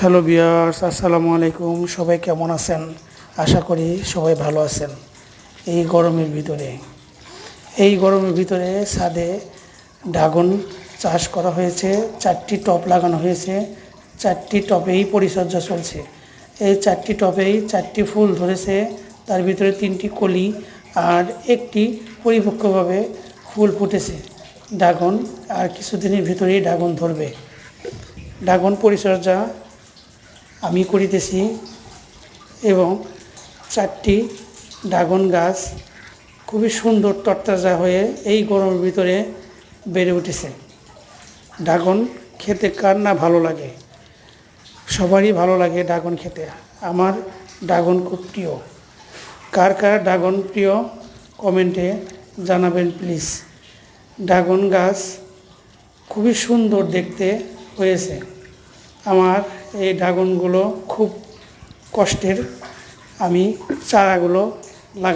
Hello viewers, আসসালামু আলাইকুম। সবাই কেমন আছেন? আশা করি সবাই ভালো আছেন। এই গরমের ভিতরে ছাদে ড্রাগন চাষ করা হয়েছে। 4টি টব লাগানো হয়েছে। 4টি টবেই পরিচর্যা চলছে। এই 4টি টবেই 4টি ফুল ধরেছে। তার ভিতরে 3টি কলি আর একটি পরিপক্কভাবে ফুল ফুটেছে। ড্রাগন আর কিছুদিনের ভিতরেই ড্রাগন ধরবে। ড্রাগন পরিচর্যা আমি করিতেছি এবং 4টি ড্রাগন গাছ খুবই সুন্দর তরতাজা হয়ে এই গরমের ভিতরে বেড়ে উঠেছে। ড্রাগন খেতে কার না ভালো লাগে? সবারই ভালো লাগে ড্রাগন খেতে। আমার ড্রাগন খুব প্রিয়। কার কার ড্রাগন প্রিয় কমেন্টে জানাবেন প্লিজ। ড্রাগন গাছ খুবই সুন্দর দেখতে হয়েছে। আমার এই ড্রাগনগুলো খুব কষ্টের। আমি চারাগুলো লাগাই।